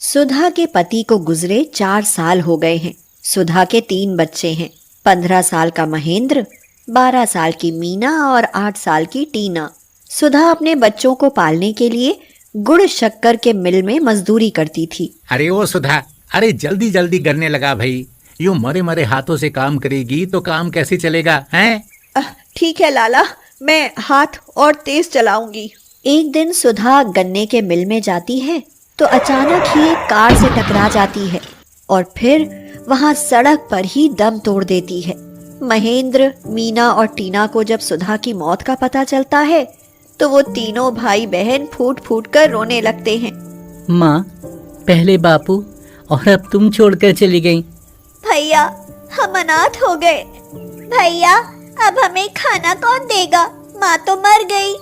सुधा के पति को गुजरे 4 साल हो गए हैं। सुधा के 3 बच्चे हैं, 15 साल का महेंद्र, 12 साल की मीना और 8 साल की टीना। सुधा अपने बच्चों को पालने के लिए गुड़ शक्कर के मिल में मजदूरी करती थी। अरे ओ सुधा, अरे जल्दी जल्दी करने लगा भाई। यूं मरे मरे हाथों से काम करेगी तो काम कैसे चलेगा हैं? ठीक है लाला, मैं हाथ और तेज चलाऊंगी। एक दिन सुधा गन्ने के मिल में जाती है तो अचानक ही एक कार से टकरा जाती है और फिर वहां सड़क पर ही दम तोड़ देती है। महेंद्र, मीना और टीना को जब सुधा की मौत का पता चलता है तो वो तीनों भाई बहन फूट फूट कर रोने लगते हैं। माँ, पहले बापू और अब तुम छोड़कर चली गई। भैया, हम अनाथ हो गए। भैया, अब हमें खाना कौन देगा? माँ तो मर गई।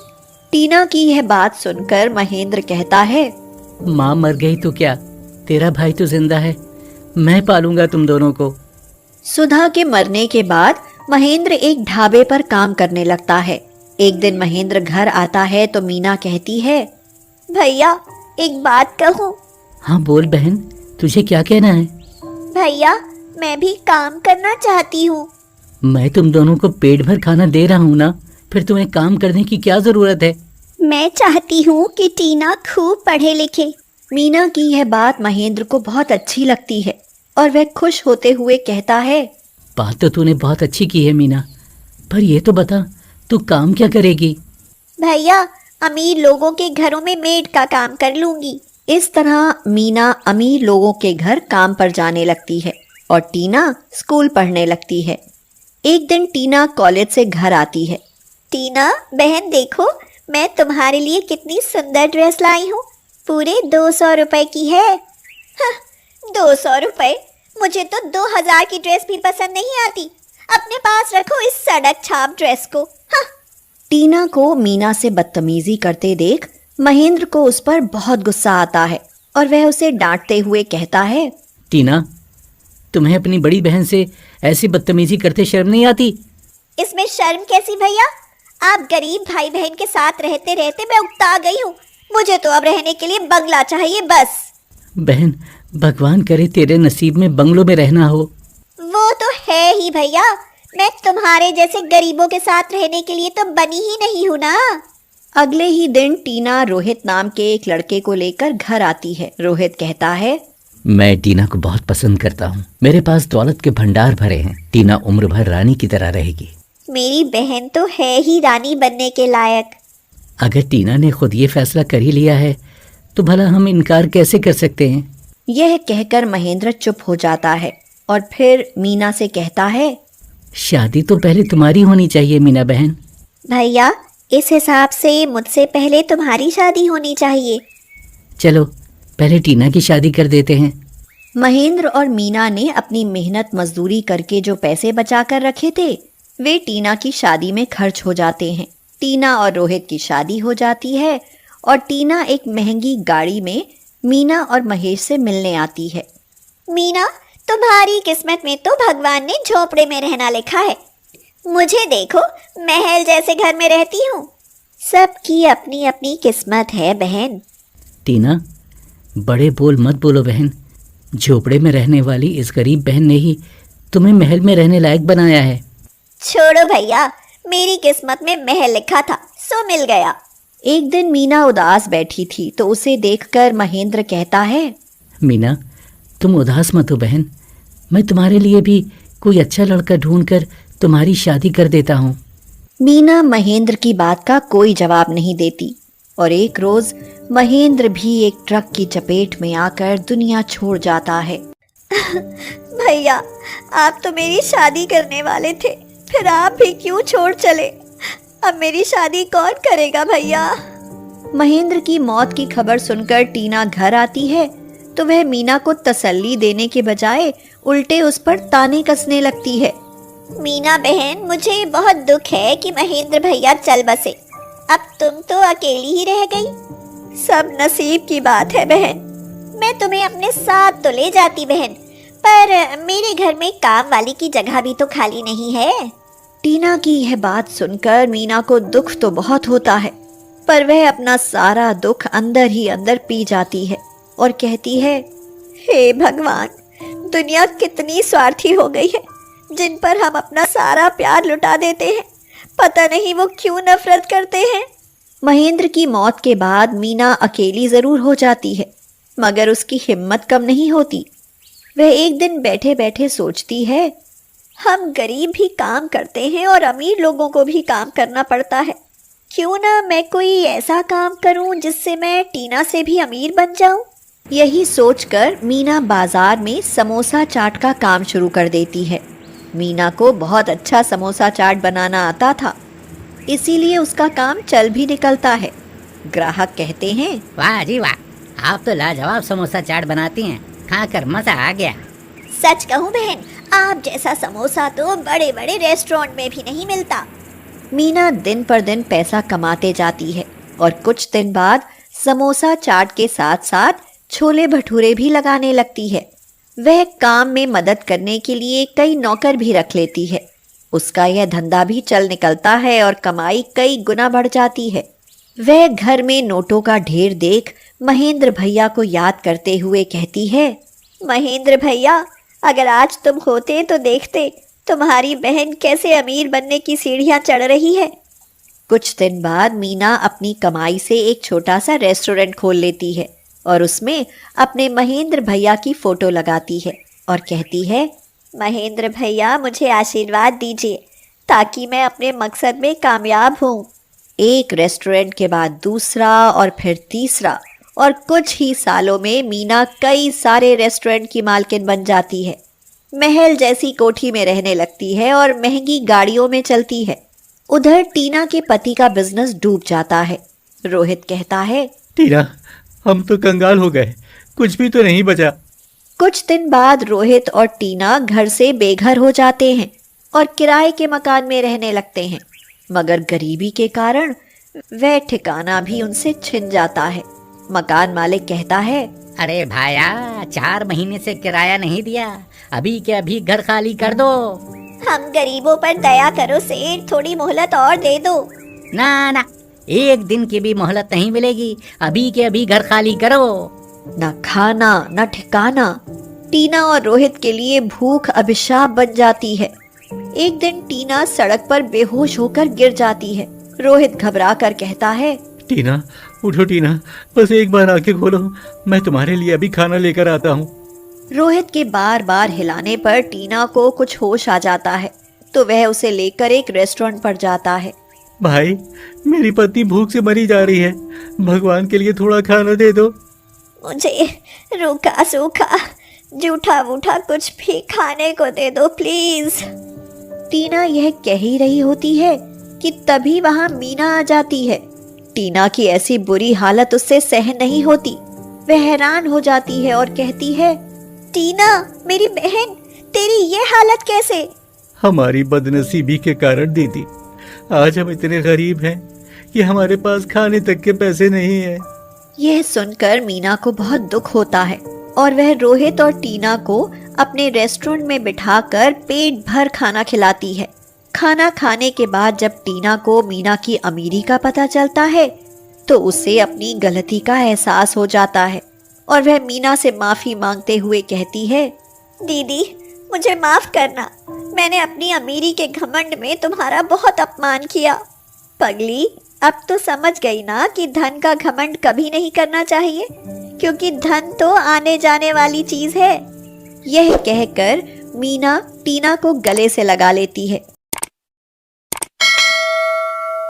टीना की यह बात सुनकर महेंद्र कहता है, माँ मर गई तो क्या, तेरा भाई तो जिंदा है, मैं पालूंगा तुम दोनों को। सुधा के मरने के बाद महेंद्र एक ढाबे पर काम करने लगता है। एक दिन महेंद्र घर आता है तो मीना कहती है, भैया, एक बात कहूँ? हाँ बोल बहन, तुझे क्या कहना है? भैया, मैं भी काम करना चाहती हूँ। मैं तुम दोनों को पेट भर खाना दे रहा हूँ ना, फिर तुम्हें काम करने की क्या जरूरत है? मैं चाहती हूँ कि टीना खूब पढ़े लिखे। मीना की यह बात महेंद्र को बहुत अच्छी लगती है और वह खुश होते हुए कहता है, बात तो तूने बहुत अच्छी की है मीना, पर ये तो बता तू काम क्या करेगी? भैया, अमीर लोगों के घरों में मेड का काम कर लूंगी। इस तरह मीना अमीर लोगों के घर काम पर जाने लगती है और टीना स्कूल पढ़ने लगती है। एक दिन टीना कॉलेज से घर आती है। टीना बहन, देखो मैं तुम्हारे लिए कितनी सुंदर ड्रेस लाई हूँ। पूरे 200 रुपए की है। 200 रुपए? मुझे तो 2000 की ड्रेस भी पसंद नहीं आती। अपने पास रखो इस सड़क छाप ड्रेस को। टीना को मीना से बदतमीजी करते देख महेंद्र को उस पर बहुत गुस्सा आता है और वह उसे डांटते हुए कहता है, टीना, तुम्हें अपनी बड़ी बहन से ऐसी बदतमीजी करते शर्म नहीं आती? इसमें शर्म कैसी भैया? आप गरीब भाई बहन के साथ रहते रहते मैं उकता गई हूँ। मुझे तो अब रहने के लिए बंगला चाहिए बस। बहन, भगवान करे तेरे नसीब में बंगलों में रहना हो। वो तो है ही भैया, मैं तुम्हारे जैसे गरीबों के साथ रहने के लिए तो बनी ही नहीं हूँ ना। अगले ही दिन टीना रोहित नाम के एक लड़के को लेकर घर आती है। रोहित कहता है, मैं टीना को बहुत पसंद करता हूँ। मेरे पास दौलत के भंडार भरे हैं। टीना उम्र भर रानी की तरह रहेगी। मेरी बहन तो है ही रानी बनने के लायक। अगर टीना ने खुद ये फैसला कर ही लिया है तो भला हम इनकार कैसे कर सकते हैं? यह कहकर महेंद्र चुप हो जाता है और फिर मीना से कहता है, शादी तो पहले तुम्हारी होनी चाहिए मीना बहन। भैया, इस हिसाब से मुझसे पहले तुम्हारी शादी होनी चाहिए। चलो पहले टीना की शादी कर देते हैं। महेंद्र और मीना ने अपनी मेहनत मजदूरी करके जो पैसे बचा कर रखे थे वे टीना की शादी में खर्च हो जाते हैं। टीना और रोहित की शादी हो जाती है और टीना एक महंगी गाड़ी में मीना और महेश से मिलने आती है। मीना, तुम्हारी किस्मत में तो भगवान ने झोपड़े में रहना लिखा है। मुझे देखो, महल जैसे घर में रहती हूँ। सबकी अपनी अपनी किस्मत है बहन। टीना, बड़े बोल मत बोलो बहन। झोपड़े में रहने वाली इस गरीब बहन ने ही तुम्हें महल में रहने लायक बनाया है। छोड़ो भैया, मेरी किस्मत में महल लिखा था सो मिल गया। एक दिन मीना उदास बैठी थी तो उसे देखकर महेंद्र कहता है, मीना, तुम उदास मत हो बहन। मैं तुम्हारे लिए भी कोई अच्छा लड़का ढूंढकर तुम्हारी शादी कर देता हूँ। मीना महेंद्र की बात का कोई जवाब नहीं देती और एक रोज महेंद्र भी एक ट्रक की चपेट में आकर दुनिया छोड़ जाता है। भैया, आप तो मेरी शादी करने वाले थे, फिर आप भी क्यों छोड़ चले? अब मेरी शादी कौन करेगा भैया? महेंद्र की मौत की खबर सुनकर टीना घर आती है तो वह मीना को तसल्ली देने के बजाय उल्टे उस पर ताने कसने लगती है। मीना बहन, मुझे बहुत दुख है कि महेंद्र भैया चल बसे। अब तुम तो अकेली ही रह गई। सब नसीब की बात है बहन। मैं तुम्हें अपने साथ तो ले जाती बहन, पर मेरे घर में काम वाली की जगह भी तो खाली नहीं है। टीना की यह बात सुनकर मीना को दुख तो बहुत होता है पर वह अपना सारा दुख अंदर ही अंदर पी जाती है और कहती है, हे भगवान, दुनिया कितनी स्वार्थी हो गई है, जिन पर हम अपना सारा प्यार लुटा देते हैं। पता नहीं वो क्यों नफरत करते हैं। महेंद्र की मौत के बाद मीना अकेली जरूर हो जाती है, मगर उसकी हिम्मत कम नहीं होती। वह एक दिन बैठे बैठे सोचती है, हम गरीब भी काम करते हैं और अमीर लोगों को भी काम करना पड़ता है। क्यों ना मैं कोई ऐसा काम करूं जिससे मैं टीना से भी अमीर बन जाऊं। यही सोचकर मीना बाजार में समोसा चाट का काम शुरू कर देती है। मीना को बहुत अच्छा समोसा चाट बनाना आता था, इसीलिए उसका काम चल भी निकलता है। ग्राहक कहते हैं, वाह जी वाह, आप तो लाजवाब समोसा चाट बनाती हैं, खाकर मजा आ गया। सच कहूं बहन, आप जैसा समोसा तो बड़े बड़े रेस्टोरेंट में भी नहीं मिलता। मीना दिन पर दिन पैसा कमाते जाती है और कुछ दिन बाद समोसा चाट के साथ साथ छोले भटूरे भी लगाने लगती है। वह काम में मदद करने के लिए कई नौकर भी रख लेती है। उसका यह धंधा भी चल निकलता है और कमाई कई गुना बढ़ जाती है। वह घर में नोटों का ढेर देख महेंद्र भैया को याद करते हुए कहती है, महेंद्र भैया, अगर आज तुम होते तो देखते तुम्हारी बहन कैसे अमीर बनने की सीढ़ियां चढ़ रही है। कुछ दिन बाद मीना अपनी कमाई से एक छोटा सा रेस्टोरेंट खोल लेती है और उसमें अपने महेंद्र भैया की फोटो लगाती है और कहती है, महेंद्र भैया, मुझे आशीर्वाद दीजिए ताकि मैं अपने मकसद में कामयाब हूँ। एक रेस्टोरेंट के बाद दूसरा और फिर तीसरा, और कुछ ही सालों में मीना कई सारे रेस्टोरेंट की मालकिन बन जाती है। महल जैसी कोठी में रहने लगती है और महंगी गाड़ियों में चलती है। उधर टीना के पति का बिजनेस डूब जाता है। रोहित कहता है, टीना, हम तो कंगाल हो गए, कुछ भी तो नहीं बचा। कुछ दिन बाद रोहित और टीना घर से बेघर हो जाते हैं और किराए के मकान में रहने लगते हैं, मगर गरीबी के कारण वह ठिकाना भी उनसे छिन जाता है। मकान मालिक कहता है, अरे भाया, 4 महीने से किराया नहीं दिया, अभी के अभी घर खाली कर दो। हम गरीबों पर दया करो सेठ, थोड़ी मोहलत और दे दो। ना ना, 1 दिन की भी मोहलत नहीं मिलेगी, अभी के अभी घर खाली करो। न खाना न ठिकाना। टीना और रोहित के लिए भूख अभिशाप बन जाती है। एक दिन टीना सड़क पर बेहोश होकर गिर जाती है। रोहित घबरा कर कहता है, टीना, उठो टीना, बस एक बार आंखें खोलो, मैं तुम्हारे लिए अभी खाना लेकर आता हूँ। रोहित के बार बार हिलाने पर टीना को कुछ होश आ जाता है, तो वह उसे लेकर एक रेस्टोरेंट पर जाता है। भाई, मेरी पत्नी भूख से मरी जा रही है, भगवान के लिए थोड़ा खाना दे दो। मुझे रूखा सूखा जूठा वूठा कुछ भी खाने को दे दो प्लीज। टीना यह कह ही रही होती है कि तभी वहां मीना आ जाती है। टीना की ऐसी बुरी हालत उससे सहन नहीं होती। वह हैरान हो जाती है और कहती है, टीना, मेरी बहन, तेरी ये हालत कैसे? हमारी बदनसीबी के कारण दीदी, आज हम इतने गरीब हैं कि हमारे पास खाने तक के पैसे नहीं हैं। यह सुनकर मीना को बहुत दुख होता है और वह रोहित और टीना को अपने रेस्टोरेंट में बिठाकर पेट भर खाना खिलाती है। खाना खाने के बाद जब टीना को मीना की अमीरी का पता चलता है तो उसे अपनी गलती का एहसास हो जाता है और वह मीना से माफी मांगते हुए कहती है, दीदी, मुझे माफ करना, मैंने अपनी अमीरी के घमंड में तुम्हारा बहुत अपमान किया। पगली, अब तो समझ गई ना कि धन का घमंड कभी नहीं करना चाहिए, क्योंकि धन तो आने जाने वाली चीज है। यह कहकर मीना टीना को गले से लगा लेती है